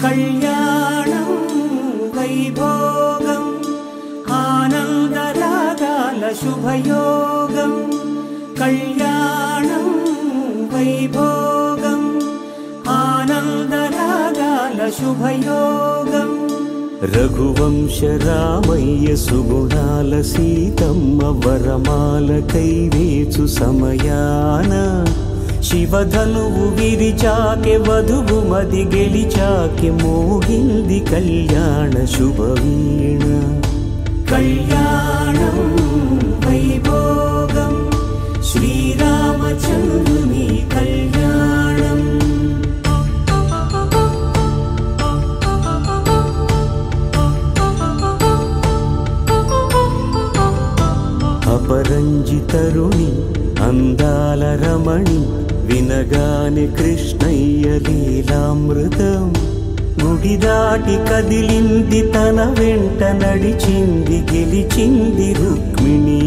కళ్యాణం వైభోగం ఆనందరాగాల శుభయోగం కళ్యాణం వైభోగం ఆనందరాగాల శుభయోగం రఘువంశ రామయ్య సుగుణాల సీతమ్మ వరమాల కైవేచు సమయాన శివధనువు విరిచాకె వధువు మది గెలిచాకె మోగింది కళ్యాణ శుభవీణ కళ్యాణం వైభోగం శ్రీరామచంద్రుని కళ్యాణం అపరంజి తరుణి అందాల రమణి వినగానే కృష్ణయ్య లీలామృతం గుడి దాటి కదిలింది తన వెంట నడిచింది గెలిచింది రుక్మిణీ